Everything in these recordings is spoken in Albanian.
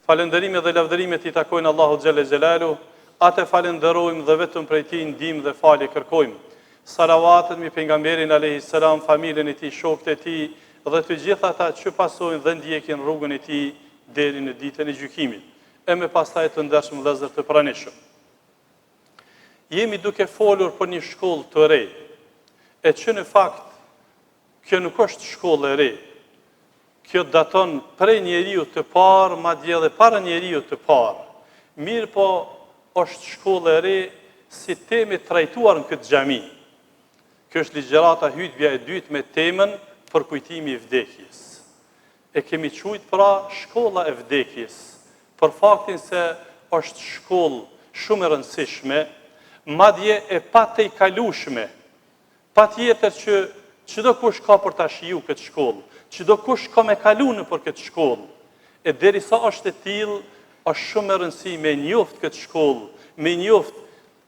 Falënderimet dhe lavdërimet i takojnë Allahu xhelle xhelalu, atë falenderojmë dhe vetëm prej tij ndihmë dhe falje kërkojmë. Salavatet mbi pejgamberin alayhis salam, familjen e tij, shokët e tij dhe të gjithë ata që pasojnë dhe ndjekin rrugën e tij deri në ditën e gjykimit. E me pastaj të ndershëm vëllezër të pranishëm. Jemi duke folur për një shkollë të re, e që në fakt kjo nuk është shkollë e re. Kjo daton prej njeriu të parë, madje edhe para njeriu të parë. Mirë po është shkollë e re si temë trajtuar në këtë xhami. Kjo është ligjërata hutbja e dytë me temën përkujtimi i vdekjes. E kemi quajtur pra shkolla e vdekjes, për faktin se është shkollë shumë e rëndësishme, madje e patejkalueshme. Patjetër që çdo kush ka për ta shiju këtë shkollë, çdo kush ka me kalu në për këtë shkollë. E derisa është e tillë, është shumë e rëndësishme me njoft këtë shkollë, me njoft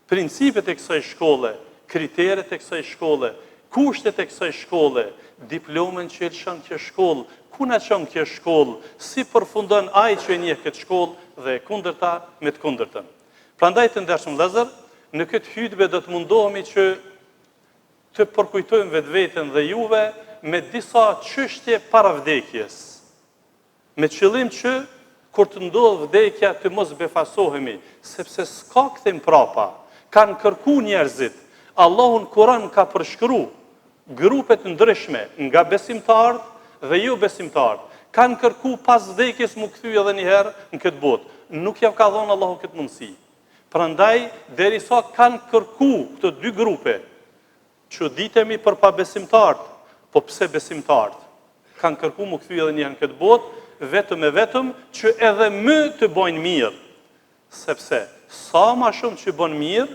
principet e kësaj shkolle, kriteret e kësaj shkolle, kushtet e kësaj shkolle, diplomën që e lëshon kjo shkollë, ku na çon kjo shkollë, si përfundon ai që e njeh këtë shkollë dhe kundërta me të kundërtën. Prandaj të ndershëm vëllezër, në këtë hutbë do të mundohemi që të përkujtojmë vetveten dhe juve me disa çështje para vdekjes. Me qëllim që kur të ndodh vdekja të mos befasohemi, sepse s'ka kthim prapa. Kanë kërku njerëzit. Allahu në Kur'an ka përshkruar grupe të ndryshme nga besimtarët dhe jo besimtarët. Kanë kërku pas vdekjes mu kthy edhe një herë në këtë botë. Nuk ja ka dhënë Allahu këtë mundësi. Prandaj derisa kanë kërku këto dy grupe, çuditemi për pa besimtarët, po pse besimtarët kanë kërku mu kthy edhe një herë në këtë botë, vetëm që edhe më të bojnë mirë. Sepse sa ma shumë që bën mirë,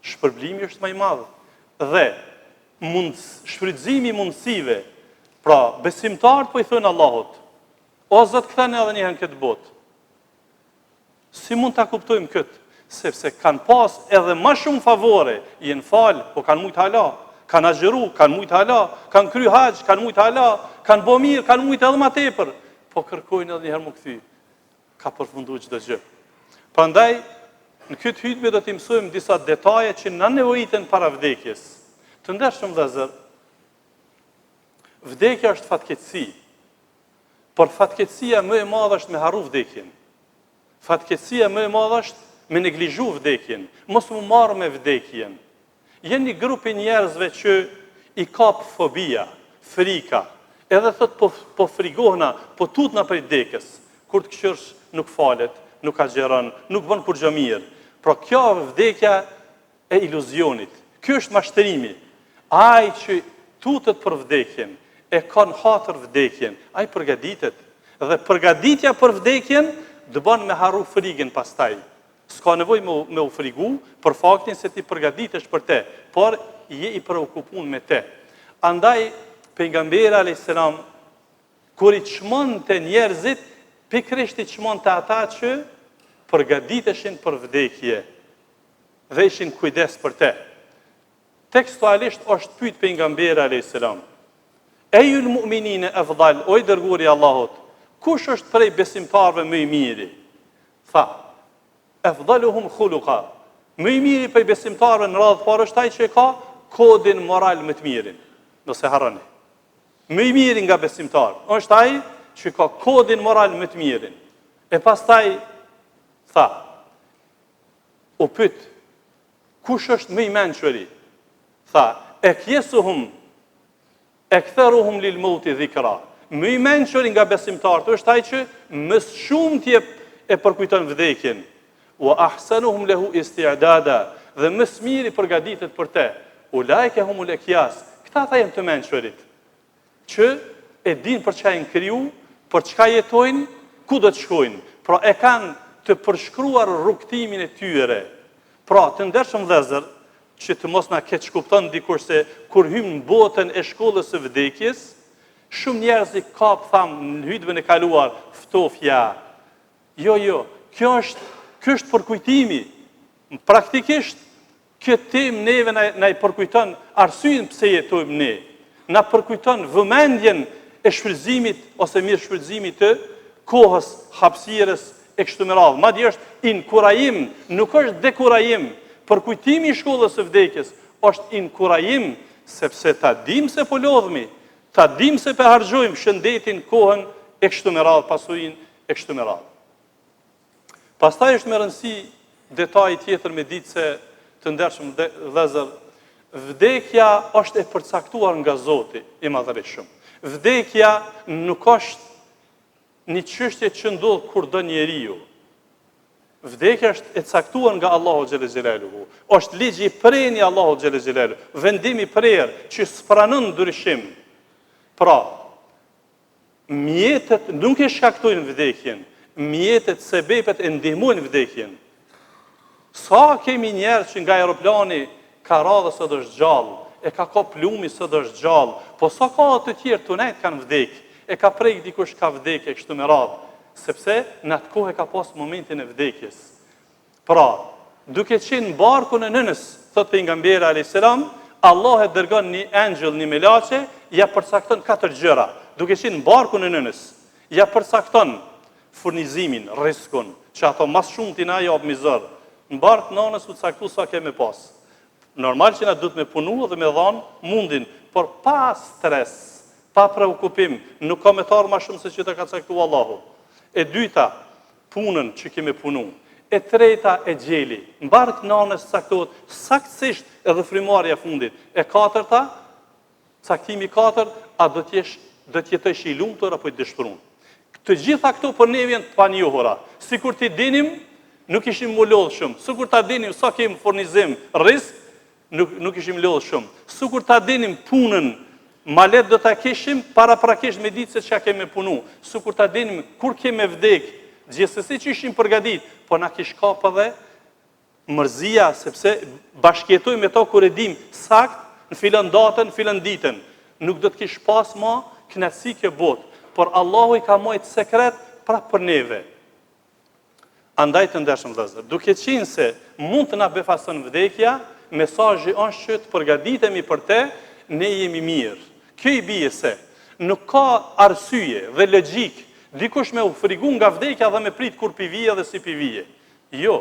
shpërblimi është më i madh. Dhe shfrytëzimi i mundësive, pra besimtarët po i thonë Allahut, o Zot kthene edhe një herë në këtë botë. Si mund ta kuptojmë këtë? Sepse kanë pas edhe më shumë favore, jenë fal, po kanë mujt hala, kanë agjëru, kanë mujt hala, kanë kry haxh, kanë mujt hala, kanë bë mirë, kanë mujt edhe më tepër, po kërkojnë edhe një herë më kthy. Ka përfunduar çdo gjë. Prandaj në këtë hutbë do të mësojmë disa detaje që na nevojiten para vdekjes. Të ndershëm vëllezër, vdekja është fatkeqësi. Por fatkeqësia më e madhe është me harru vdekjen. Fatkeqësia më e madhe është me neglizhu vdekjen, mos mu marrë me vdekjen. Jenë një grupi njerëzve që i kap fobia, frika, edhe thot po frigohna, po tutna prej vdekjes. Kur të këshirsh nuk falet, nuk agjeron, nuk bën kur gjë mirë. Pra kjo vdekja e iluzionit. Ky është mashtrimi. Ai që tutet për vdekjen, e ka në hatër vdekjen, ai përgatitet. Dhe përgatitja për vdekjen do bën me harru frikën pastaj. S'ka nevojë me u frigu për faktin se ti përgatitesh për te, por je i preokupun me te. Andaj pejgamberi alayhis salam kur i çmonte njerëzit, pikërisht i çmonte ata që përgatiteshin për vdekje dhe ishin kujdes për te. Tekstualisht është pyet pejgamberi alayhis salam: Ejul mu'minine afdal, o i dërguari i Allahut, kush është prej besimtarëve më i miri? Tha: Afdaluhum khuluqa. Më i miri prej besimtarëve në radhë parë është ai që ka kodin moral më të mirin. Nëse harroni. Më i miri nga besimtarë është ai që ka kodin moral më të mirin. E pastaj tha: U pyet, kush është më i mençuri? Tha: Ekyesuhum aktharuhum lil mauti dhikra. Më i mençuri nga besimtarët është ai që më shumë ti e përkujton vdekjen. Wa ahsanuhum lahu isti'dada, dhe më së miri përgatitet për te. Ulaika humul akyas. Këta ata janë të mençurit, që e din për çfarë janë kriju, për çka jetojnë, ku do të shkojnë. Pra e kanë të përshkruar rrugtimin e tyre. Pra të ndershëm vëllezër, që të mos na keq kupton dikush se kur hym në botën e shkollës së vdekjes, shumë njerëz i kap në hutbën e kaluar ftofja. Jo, kjo është përkujtimi. Praktikisht, këtë temë neve na i përkujton arsyeën pse jetojmë ne. Na përkujton vëmendjen e shfrytëzimit ose mirë shfrytëzimit të kohës, hapësirës e kështu me radhë. Madje është inkurajim, nuk është dekurajim. Për kujtimi i shkollës së vdekjes është inkurajim, sepse ta dim se po lodhemi, ta dim se po harxojmë shëndetin, kohën e kështu me radhë, pasurinë e kështu me radhë. Pastaj është me rëndësi detaj tjetër me ditë se të ndershëm vëllezër, vdekja është e përcaktuar nga Zoti i Madhërisht. Vdekja nuk është një çështje që ndodh kur do njeriu. Vdekja është e caktuar nga Allahu xhelle xhelaluhu. Është ligji i prerë i Allahut xhelle xhelaluhu, vendimi i prerë që s'pranon ndryshim. Pra, mjetet nuk e shkaktojnë vdekjen, mjetet sebepet e ndihmojnë vdekjen. Sa kemi njerëz që nga aeroplani ka radhë sot është gjallë, e ka kop plumi sot është gjallë, po sa ka të tjerë tunet kanë vdek, e ka prejk dikush ka vdekje kështu me radhë, sepse në atë kohë e ka pas momentin e vdekjes. Pra, duke qenë në barkun e nënës, thot pejgamberi alayhis salam, Allah e dërgon një angjëll, një melaçe, ja përcakton 4 gjëra. Duke qenë në barkun e nënës, ja përcakton furnizimin, riskun, që ato mas shumë tina japë mizër. Në barkë nënës u caktu sa keme pas. Normal që na duhet me punu dhe me dhanë mundin, por pa stres, pa preokupim, nuk ka me tarë ma shumë se që të ka caktu Allahu. E dyta, punën që keme punu. E treta, e gjeli. Në barkë nënës caktohet saktësisht edhe frimarja fundit. E katërta, caktimi 4, a do t'jetësh i lumtur apo i dëshpëruar. Të gjitha këto për ne vjen të panjohura. Sikur t'i dinim, nuk ishim më lodhë shumë. Sikur t'a dinim sa kemi furnizim, risk, nuk ishim lodhë shumë. Sikur t'a dinim punën, malet do t'a kishim, para prakesh me ditë se çka kemi punu. Sikur t'a dinim kur kemi vdek, gjithsesi që ishim përgatit, po na kish kap edhe mërzia, sepse bashkjetojmë me to kur e dim sakt, në filën datën, në filën ditën. Nuk do t'kish pas ma knatësi kjo botë, por Allahu i ka mojtë sekret pra për neve. Andaj të ndershëm vëllezër, duke qenë se mund të na befason vdekja, mesazhi është që të përgatitemi për te, ne jemi mirë. Kjo i bie se nuk ka arsye dhe logjik dikush me u frigu nga vdekja dhe me prit kur pi vije dhe si pi vije. Jo,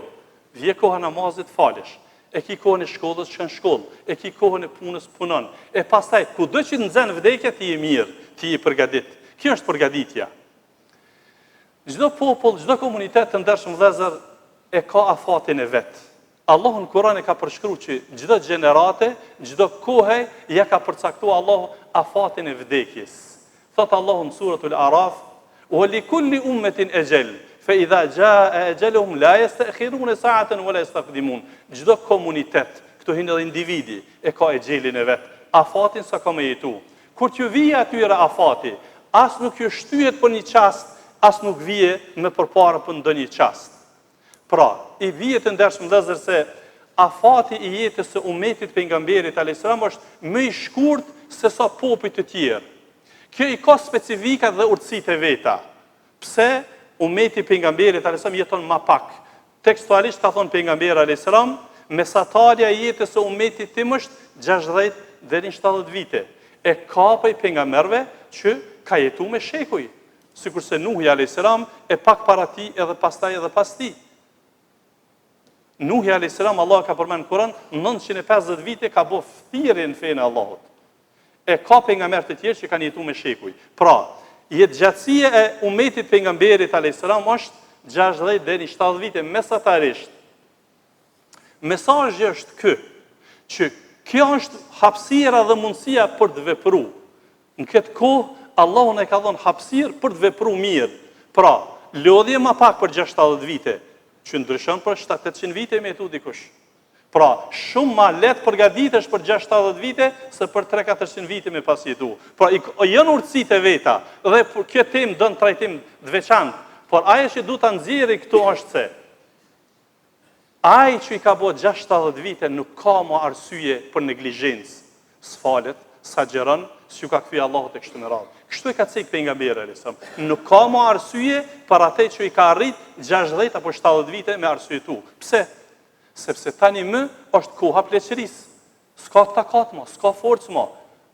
vje koha namazit falesh, e ki kohën e shkollës që në shkollë, e ki kohën e punës punon, e pastaj kudo që nxen vdekja ti je mirë, ti je përgatit. Kjo është përgatitja. Çdo popull, çdo komunitet të ndershëm vëllezër e ka afatin e vet. Allahu në Kur'an e ka përshkruar që çdo gjenerate, çdo kohë ja ka përcaktuar Allahu afatin e vdekjes. Thot Allahu në suratul Araf: "Wa li kulli ummatin ajal, fa idha jaa ajaluhum la yasta'khiruna sa'atan wa la yastaqdimun." Çdo komunitet, këtu hin edhe individi, e ka ajelin e vet, afatin sa ka me jetu. Kur t'ju vije atyre afati, as nuk ju shtyhet për një qast, as nuk vije me përpara për ndonjë qast. Pra, i vije të ndershëm vëllezër se afati i jetës së umetit pejgamberit alayhis salam është më i shkurt se sa popujt të tjerë. Kjo i ka specifika dhe urtësitë e veta. Pse umeti pejgamberit alayhis salam jeton më pak? Tekstualisht ka thonë pejgamberi alayhis salam, mesatarja e jetës së umetit tim është 60 deri në 70 vite. E kapej pejgamberëve që ka jetu me shekuj, sikur se Nuhi alayhis salam e pak para ti edhe pastaj edhe pas ti. Nuhi alayhis salam Allah ka përmend në Kur'an 950 vite ka bo thirrje në fenë e Allahut. E ka pejgamber të tjerë që kanë jetu me shekuj. Pra, jetëgjatësia e umetit pejgamberit alayhis salam është 60 deri në 70 vite mesatarisht. Mesazhi është që kjo është hapësira dhe mundësia për të vepruar. Në këtë kohë, Allahu ne ka dhënë hapësirë për të vepruar mirë. Pra, lodhje më pak për 60 vite, që ndryshon për 700-800 vite me jetu dikush. Pra, shumë ma letë përgatitesh për 60 vite, se për 300-400 vite me pas jetu. Pra, janë urtësitë e veta, dhe kjo temë dënë trajtim të veçantë, por ajo që du të nxjerrë këtu është se, ai që i ka bo 60 vite nuk ka më arsye për neglizhencë, s'falet, sa gjeron, s'ju ka kthyer Allahu tek kështu me radhë. Kështu e ka cek pejgamberi alayhis salam. Nuk ka më arsye për atë që i ka arrit 60 apo 70 vite me arsyetu. Pse? Sepse tani më është koha pleqërisë. S'ka takat më, s'ka forcë më.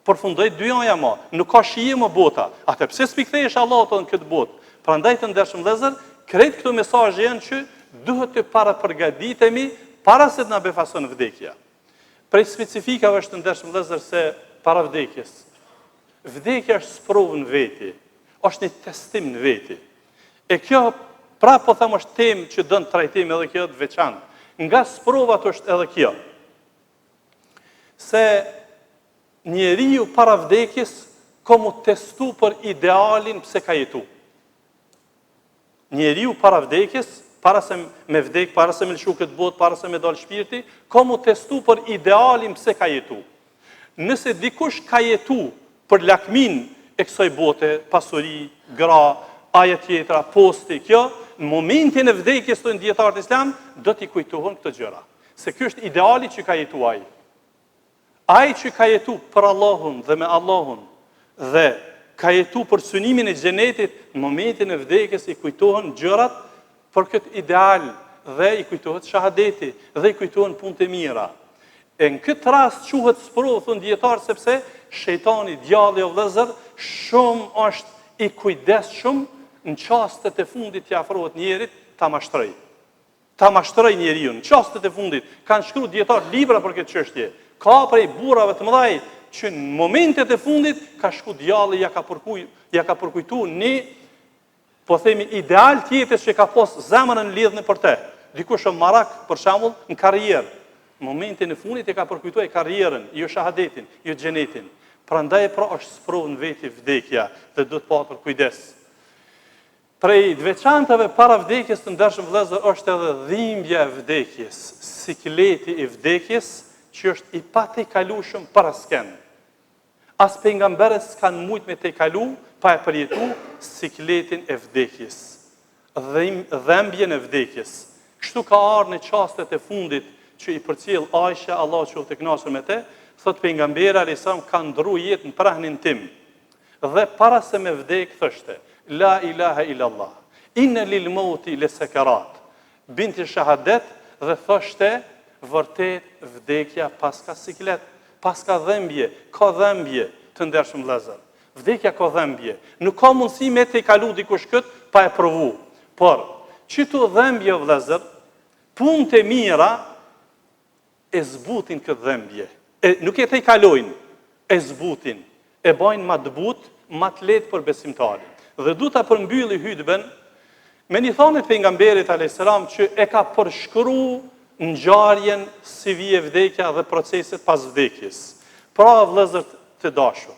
Përfundoi dyja më, nuk ka shije më bota. Atë pse s'pi kthehesh Allahut në këtë botë? Prandaj të ndershëm vëllezër, krejt këto mesazhe janë që duhet të parapërgatitemi para se të na befason vdekja. Prej specifikave është të ndershëm vëllezër se para vdekjes. Vdekja është sprovë në veti, është një testim në veti. E kjo, pra po them, është temë që dënë trajtim edhe kjo të veçantë. Nga sprovat është edhe kjo. Se njeriu para vdekjes ka mu testu për idealin pse ka jetu. Njeriu para vdekjes, para se me vdek, para se me lëshu këtë botë, para se me dalë shpirti, ka mu testu për idealin pse ka jetu. Nëse dikush ka jetu për lakmin e kësaj bote, pasuri, gra, aja tjetra, posti, kjo, në momentin e vdekjes të dietarët islam, do t'i kujtohen këtë gjëra. Se kjo është ideali që ka jetu ai. Ai që ka jetu për Allahun dhe me Allahun dhe ka jetu për synimin e xhenetit, në momentin e vdekjes i kujtohen gjërat për këtë ideal dhe i kujtohet shahadeti dhe i kujtohen punët e mira. E në këtë rast quhet sprovë, thon dietar, sepse shejtani, djalli o vëllezër, shumë është i kujdesshëm në çastet e fundit që afrohet njerit ta mashtroj. Ta mashtroj njeriu në çastet e fundit. Kanë shkruar dietar libra për këtë çështje. Ka prej burrave të mëdhaj që në momentet e fundit ka shku djalli, ja ka përkujtu një, po themi, ideal tjetër që ka pas zemrën lidhën për te. Dikush është marak, për shembull, në karrierë. Në momentin e fundit e ka përkujtuar karrierën, jo shahadetin, jo xhenetin. Prandaj pra është sprovë në veti vdekja dhe do të patur kujdes. Prej të veçantave para vdekjes të ndershëm vëllezër është edhe dhimbja e vdekjes, sikleti i vdekjes, që është i pa te kalushëm para sken. As pejgamberët s'kan mujt me te kalu, pa e përjetu sikletin e vdekjes, dhembjen e vdekjes. Kështu ka ardhur në çastet e fundit që i përcjell Aisha, Allahu qoftë i kënaqur me te, thot pejgamberi alayhis salam ka ndru jetën prahnin tim. Dhe para se me vdek thoshte: La ilaha illallah, inna lil mauti lesakarat. Binti shahadet dhe thoshte: vërtet vdekja pas ka siklet, pas ka dhembje, ka dhembje të ndershëm vëllezër. Vdekja ka dhembje. Nuk ka mundësi me te kalu dikush kët pa e provu. Por, çito dhembje vëllezër, punët e mira e zbutin këtë dhembje. Nuk e te kalojnë, e zbutin, e bajnë ma të but, ma të letë për besimtarin. Dhe du ta përmbylli hutben me një thanet pejgamberit alayhis salam që e ka përshkru ngjarjen si vije vdekja dhe proceset pas vdekjes. Pra vëllezër të dashur,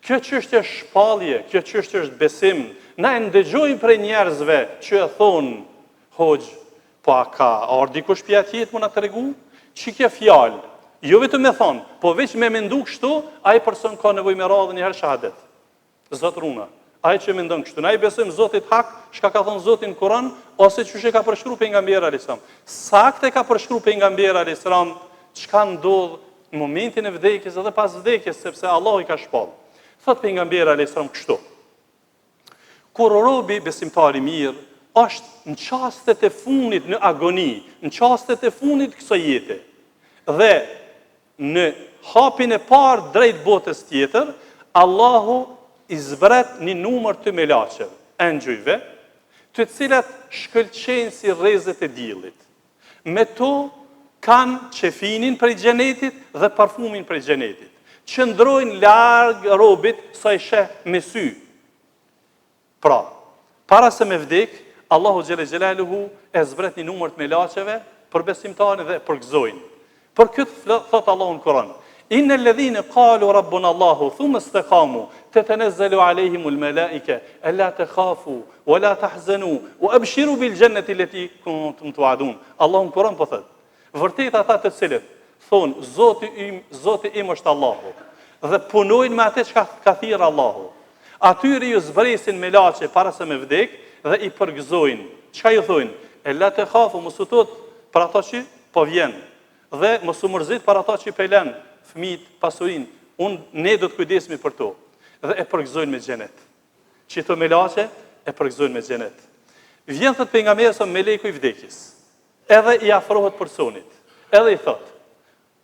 kjo çështje është shpallje, kjo çështje është besim. Na e ndëgjojmë prej njerëzve që e thonë: Hoxh, po a ka ardhi dikush pi atjet më na tregu? Çi kjo fjalë? Jo vetëm me thonë, po veç me mendu kështu, ai person ka nevojë me radhën një herë shahadet. Zot runa, ai që mendon kështu, na i besojmë Zotit hak, çka ka thënë Zoti në Kur'an, ose çush e ka përshkruar pejgamberi alayhis salam. Saktë ka përshkruar pejgamberi alayhis salam çka ndodh në momentin e vdekjes edhe pas vdekjes, sepse Allahu i ka shpall. Thot pejgamberi alayhis salam kështu: kur robi besimtari mirë është në çastet e fundit në agoni, në çastet e fundit kësaj jete, dhe në hapin e parë drejt botës tjetër, Allahu i zbret një numër të melaçeve, engjëjve, të cilat shkëlqejnë si rrezet e diellit. Me to kanë qefinin prej xhenetit dhe parfumin prej xhenetit. Qëndrojnë larg robit sa i sheh me sy. Pra, para se me vdek, Allahu xhelle xhelaluhu e zbret një numër të melaçeve për besimtarin dhe përgëzojnë. Për këtë thot Allahu në Kur'an: Inna alladhina qalu rabbuna Allahu thumma istaqamu tatanazzalu alayhimul malaika alla takhafu wa la tahzanu wa abshiru bil jannati allati kuntum tu'adun. Allahu në Kur'an po thot: vërtet ata të cilët thonë Zoti im është Allahu dhe punojnë me atë çka ka thirrë Allahu, atyre ju zbresin melaçe para se me vdek dhe i përgëzojnë. Çka ju thonë? Alla takhafu, mos u thot për ata që po vjen, dhe mos u mërzit për ata që pelen fëmijët, pasurinë, ne do të kujdesemi për to. Dhe e përgëzojnë me xhenet. Çito melaçe e përgëzojnë me xhenet. Vjen thot pejgamberi sa meleku i vdekjes, edhe i afrohet personit, edhe i thot: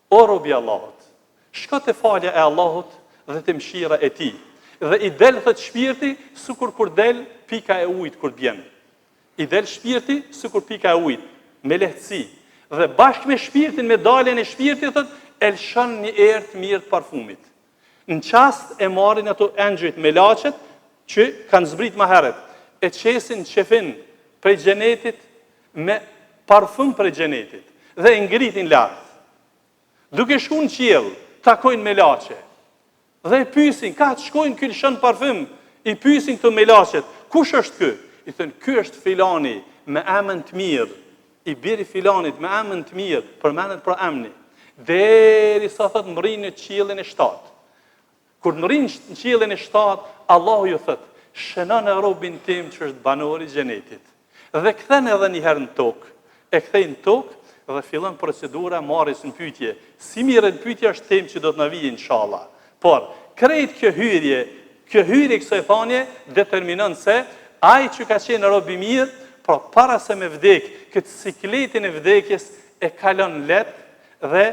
O robi Allahut, shko te falja e Allahut dhe te mëshira e tij. Dhe i del, thët shpirti, sikur kur del pika e ujit kur bjen. I del shpirti, sikur pika e ujit, me lehtësi. Dhe bashkë me shpirtin, me daljen e shpirtit, thët, elshon një erë të mirë të parfumit. Në qast e marrin ato engjëjt me lachet, që kanë zbrit më herët, e qesin qefin prej xhenetit me parfum prej xhenetit, dhe e ngritin lartë. Duke shku në qiell, takojnë me lache, dhe i pyesin, ka të shkojnë ky lëshon parfum, i pyesin këto me lachet, kush është ky? I thënë, ky është filani me emën të mirë, i biri filanit me emën të mirë, përmendet për emni, derisa thot mrin në qiellin e 7. Kur mrin në qiellin e 7, Allahu ju thot, shënon e robin tim që është banori i xhenetit. Dhe kthen edhe një herë në tokë. E kthejnë në tokë dhe fillon procedura marrjes në pyetje. Si mirë në pyetja është temë që do të na vijë inshallah. Por krejt kjo hyrje kësaj thanje determinon se ai që ka qenë rob i mirë, pra para se me vdek, këtë sikletin e vdekjes e kalon lehtë dhe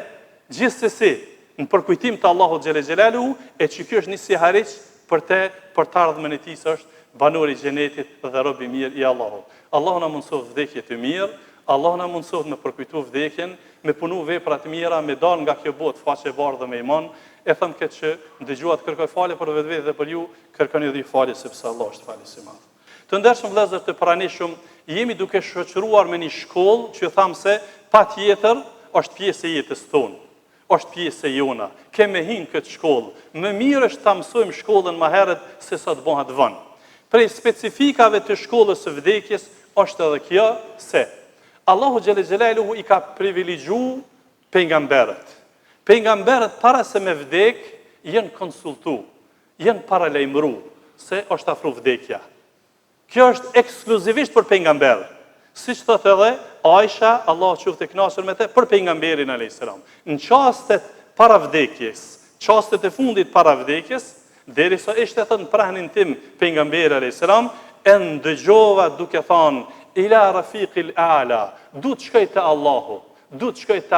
gjithsesi në përkujtim të Allahut xhele xhelaluhu, e që kjo është një sihariq për të ardhmen e tij është banori i xhenetit dhe rob i mirë i Allahut. Allahu na mundësof vdekje të mirë, Allahu na mundësof me përkujtu vdekjen, me punu vepra të mira, me dal nga kjo botë faqe bardhë dhe me iman. E them këtë që dëgjuat kërkoj falje për vetvete dhe për ju, kërkoni edhe falje sepse Allah është falës i madh. Të ndershëm vëllezër të pranishëm, jemi duke shoqëruar me një shkollë që tham se patjetër është pjesë e jetës tonë. Është pjesë e jona. Kemë hinë këtë shkollë. Më mirë është ta mësojmë shkollën më herët se sa të bëhet vonë. Prej specifikave të shkollës së vdekjes është edhe kjo se Allahu xhele xhelaluhu i ka privilegjuar pejgamberët. Pejgamberët para se me vdek janë konsultu, janë paralajmëruar se është afru vdekja. Kjo është ekskluzivisht për pejgamberët. Siç thotë edhe Aisha, Allahu qoftë e kënaqur me të, për pejgamberin alayhis salam. Në çastet para vdekjes, çastet e fundit para vdekjes, derisa ishte thënë prahnin tim pejgamberi alayhis salam, e ndëgjova duke thënë ila rafiqil a'la, du të shkoj te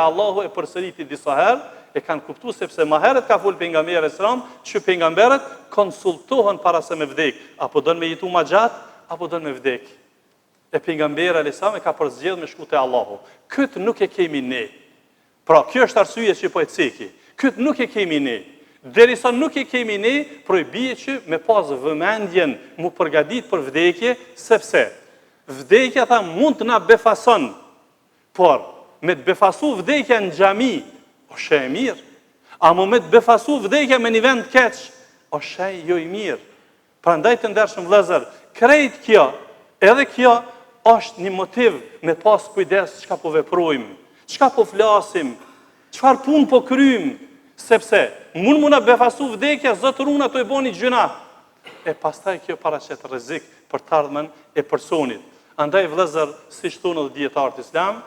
Allahu, e përsëriti disa herë, e kanë kuptuar sepse më herët ka fol pejgamberi alayhis salam, që pejgamberët konsultohen para se me vdek, apo don me jetu më gjatë, apo don me vdek. E pejgamberi alayhis salam e ka përzgjedhur me shku te Allahu. Këtë nuk e kemi ne. Pra, kjo është arsye që po e ceki. Këtë nuk e kemi ne. Derisa nuk e kemi ne, projbie që me pas vëmendjen mu përgatit për vdekje, sepse vdekja tha mund të na befason, por me të befasu vdekja në xhami, është e mirë. Amo me të befasu vdekja me një vend keq, është jo i mirë. Prandaj të ndershëm vëllezër, krejt kjo, edhe kjo është një motiv me pas kujdes çka po veprojmë, çka po flasim, çfarë punë po kryjmë, sepse mund na befasu vdekja, zotërun ato e boni gjuna. E pastaj kjo paraqet rrezik për të ardhmen e personit. Andaj vëllezër, siç thonë edhe dietarët islam,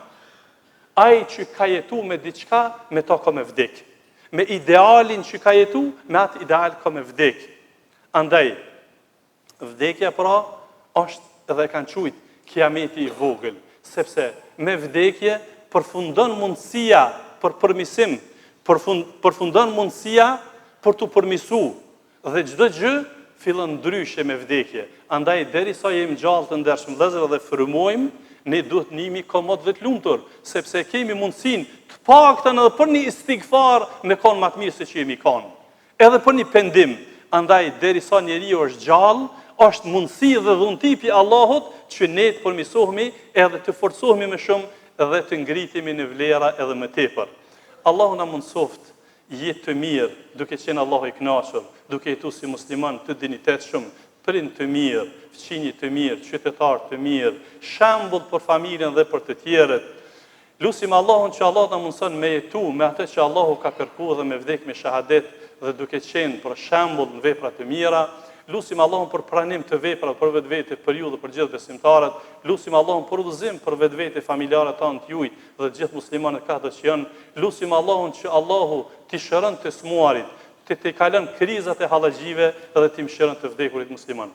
ai që ka jetu me diçka, me to ka me vdek. Me idealin që ka jetu, me atë ideal ka me vdek. Andaj, vdekja pra është edhe kanë quajtur kiameti i vogël, sepse me vdekje përfundon mundësia për përmisim, përfundon mundësia për të përmisu, dhe çdo gjë fillon ndryshe me vdekje. Andaj derisa jemi gjallë të ndershëm vëllezër dhe frymojmë, ne duhet njemi komod dhe të lumtur, sepse kemi mundësinë të paktën edhe për një istighfar me kon më të mirë se që jemi kanë. Edhe për një pendim. Andaj derisa njeriu është gjallë, është mundësi dhe dhuntipi Allahut që ne të përmirësohemi edhe të forcohemi më shumë edhe të ngritemi në vlera edhe më tepër. Allahu na mundsoft jetë të mirë, duke qenë Allahu i kënaqur, duke jetuar si musliman të dinjitetshëm, prind të mirë, fëmijë të mirë, qytetar të mirë, shembull për familjen dhe për të tjerët. Lutim Allahun që Allah na mundson me jetu me atë që Allahu ka kërkuar dhe me vdek me shahadet dhe duke qenë për shembull në vepra të mira. Lutim Allahun për pranim të veprave për vetvete, për ju dhe për gjithë besimtarët. Lutim Allahun për udhëzim për vetvete, familjarët tanë të juaj dhe gjithë muslimanët katë që janë. Lutim Allahun që Allahu t'i shëron të smuarit, të kalon krizat e hallaxhive dhe t'i mëshiron të vdekurit musliman.